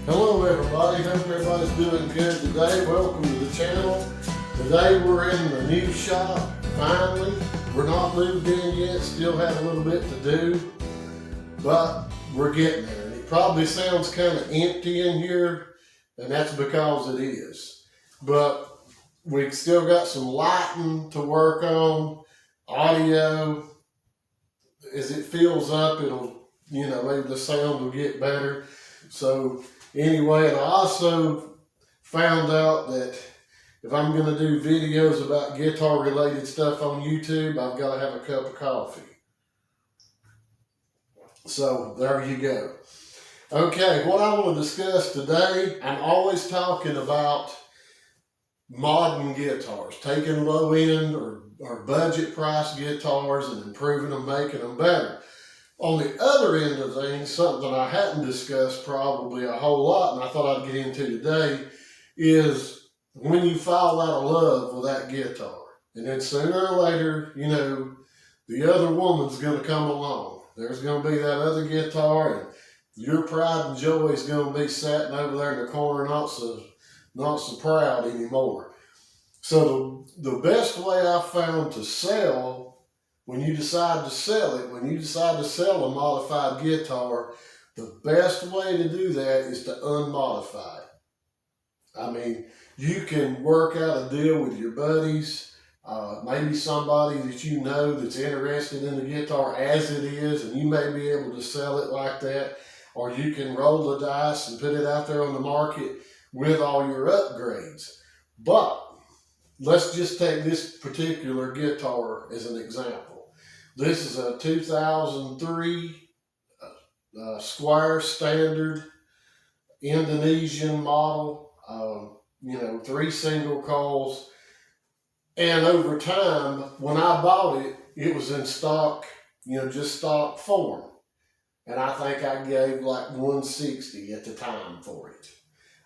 Hello everybody, hope everybody's doing good today. Welcome to the channel. Today we're in the new shop, finally. We're not moved in yet, still have a little bit to do, but we're getting there. And it probably sounds kind of empty in here, and that's because it is. But we've still got some lighting to work on, audio. As it fills up, it'll, maybe the sound will get better. So anyway, and I also found out that if I'm going to do videos about guitar related stuff on YouTube, I've got to have a cup of coffee. So there you go. Okay, what I want to discuss today, I'm always talking about modern guitars, taking low end or budget price guitars and improving them, making them better. On the other end of things, something I hadn't discussed probably a whole lot, and I thought I'd get into today, is when you fall out of love with that guitar. And then sooner or later, the other woman's going to come along. There's going to be that other guitar, and your pride and joy is going to be sitting over there in the corner, not so proud anymore. So the best way I found to sell, when you decide to sell a modified guitar, the best way to do that is to unmodify it. I mean, you can work out a deal with your buddies, maybe somebody that you know that's interested in the guitar as it is, and you may be able to sell it like that, or you can roll the dice and put it out there on the market with all your upgrades. But let's just take this particular guitar as an example. This is a 2003 Squier Standard Indonesian model, 3 single coils. And over time, when I bought it, it was in stock, just stock form. And I think I gave like $160 at the time for it.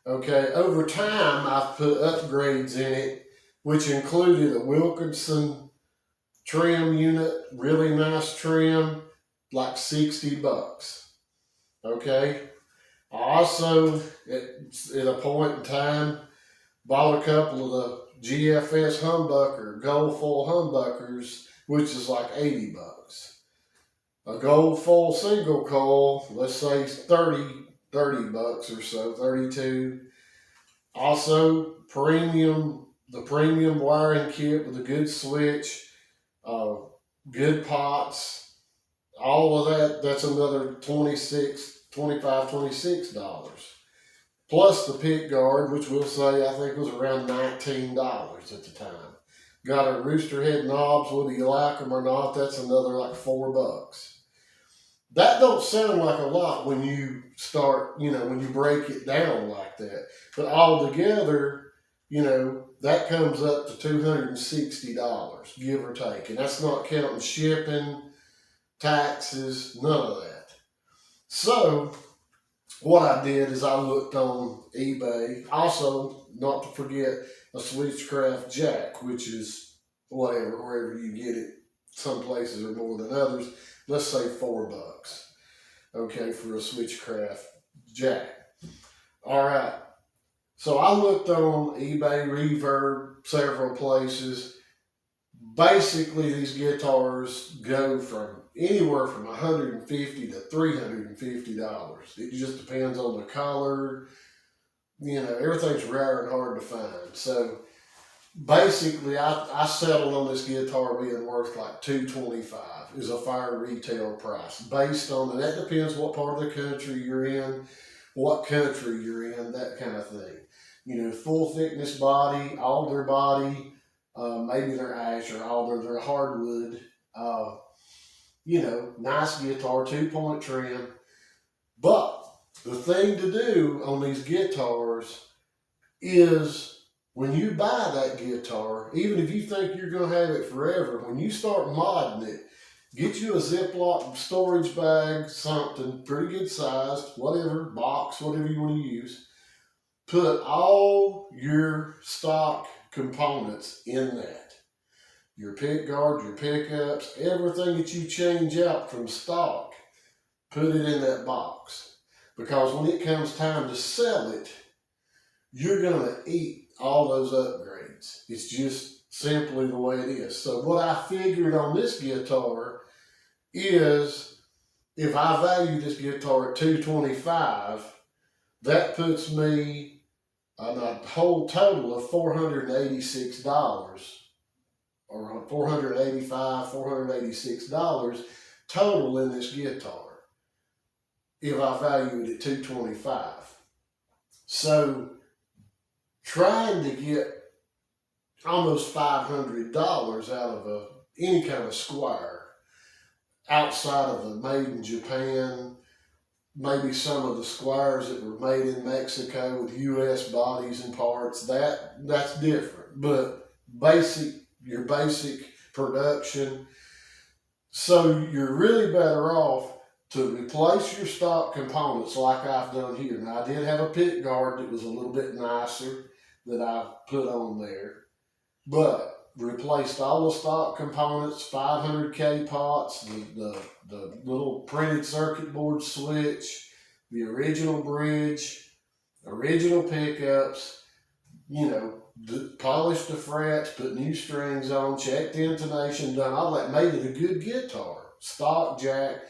Okay, over time, I've put upgrades in it, which included a Wilkinson trim unit, really nice trim, like $60. Okay. I also, at a point in time, bought a couple of the GFS humbucker, gold foil humbuckers, which is like $80. A gold foil single coil, let's say $30 or so, 32. Also, the premium wiring kit with a good switch, good pots, all of that, that's another $26. Plus the pick guard, which we'll say I think was around $19 at the time. Got a rooster head knobs, whether you like them or not, that's another like $4. That don't sound like a lot when you start, when you break it down like that. But altogether, that comes up to $260, give or take. And that's not counting shipping, taxes, none of that. So what I did is I looked on eBay. Also, not to forget a Switchcraft jack, which is wherever you get it. Some places are more than others. Let's say $4, okay, for a Switchcraft jack. All right. So I looked on eBay, Reverb, several places. Basically, these guitars go from anywhere from $150 to $350. It just depends on the color. Everything's rare and hard to find. So basically, I settled on this guitar being worth like $225 is a fair retail price based on, and that depends what part of the country you're in, what country you're in, that kind of thing. Full thickness body, alder body, maybe they're ash or alder, they're hardwood. Nice guitar, 2-point trim. But the thing to do on these guitars is when you buy that guitar, even if you think you're going to have it forever, when you start modding it, get you a Ziploc storage bag, something pretty good sized, whatever, box, whatever you want to use. Put all your stock components in that. Your pick guard, your pickups, everything that you change out from stock, put it in that box. because when it comes time to sell it, you're going to eat all those upgrades. It's just simply the way it is. So what I figured on this guitar is, if I value this guitar at $225, that puts me on a whole total of $486, or $486 total in this guitar, if I value it at $225. So trying to get almost $500 out of any kind of Squier outside of the made in Japan, maybe some of the Squiers that were made in Mexico with U.S. bodies and parts, that's different. But your basic production. So you're really better off to replace your stock components like I've done here. Now, I did have a pick guard that was a little bit nicer that I put on there, but replaced all the stock components, 500K pots, the little printed circuit board switch, the original bridge, original pickups, polished the frets, put new strings on, checked the intonation, done all that, made it a good guitar. Stock jack,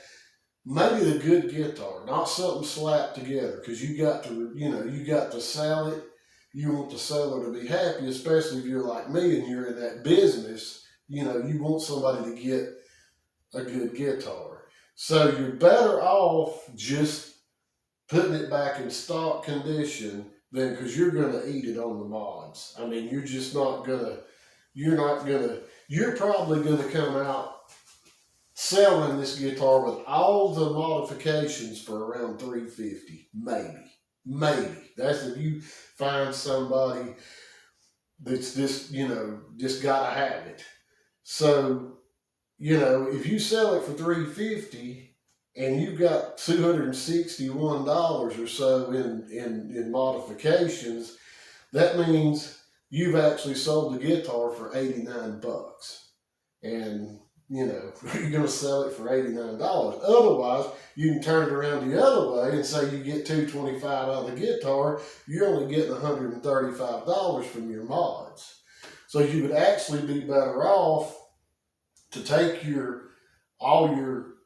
made it a good guitar, not something slapped together, because you got to sell it. You want the seller to be happy, especially if you're like me and you're in that business. You want somebody to get a good guitar. So you're better off just putting it back in stock condition than, because you're going to eat it on the mods. I mean, you're probably going to come out selling this guitar with all the modifications for around $350, maybe. That's if you find somebody that's just gotta have it. So, if you sell it for $350 and you've got $261 or so in modifications, that means you've actually sold the guitar for $89. And you're going to sell it for $89. Otherwise, you can turn it around the other way and say you get $225 out of the guitar. You're only getting $135 from your mods. So you would actually be better off to take all your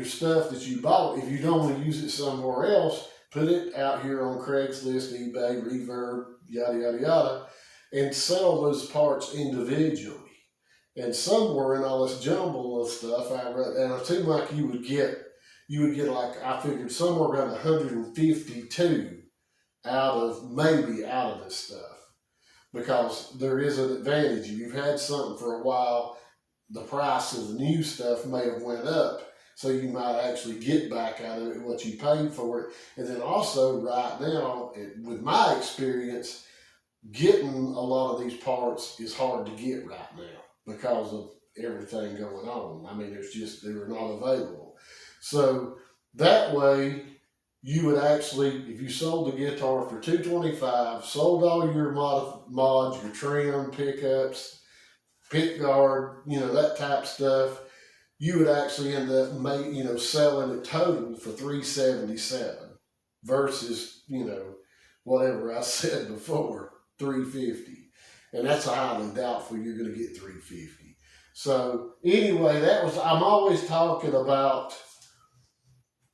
stuff that you bought. If you don't want to use it somewhere else, put it out here on Craigslist, eBay, Reverb, yada, yada, yada, and sell those parts individually. And somewhere in all this jumble of stuff, and it seemed like you would get like, I figured somewhere around 152 out of this stuff, because there is an advantage. If you've had something for a while, the price of the new stuff may have went up, so you might actually get back out of it what you paid for it. And then also right now, with my experience, getting a lot of these parts is hard to get right now, because of everything going on. I mean, they were not available. So that way, you would actually, if you sold the guitar for $225, sold all your mods, your trim, pickups, pick guard, that type stuff, you would actually end up selling it total for $377 versus, whatever I said before, $350. And that's highly doubtful you're going to get $350. So anyway, I'm always talking about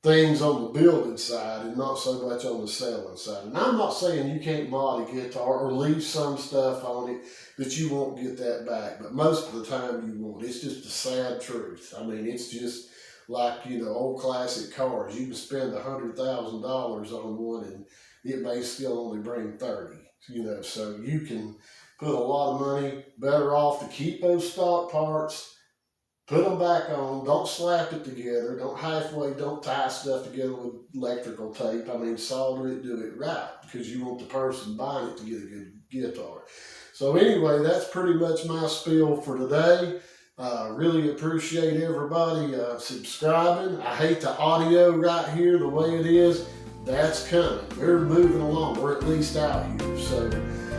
things on the building side and not so much on the selling side. And I'm not saying you can't mod a guitar or leave some stuff on it that you won't get that back, but most of the time you won't. It's just a sad truth. I mean, it's just like, old classic cars. You can spend $100,000 on one and it may still only bring 30, so you can put a lot of money, better off to keep those stock parts, put them back on, don't slap it together, don't tie stuff together with electrical tape. I mean, solder it, do it right, because you want the person buying it to get a good guitar. So anyway, that's pretty much my spiel for today. Really appreciate everybody subscribing. I hate the audio right here the way it is. That's coming. We're moving along. We're at least out here. So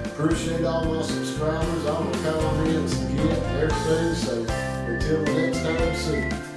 appreciate all my subscribers, all my comments, and everything. So until the next time, see you.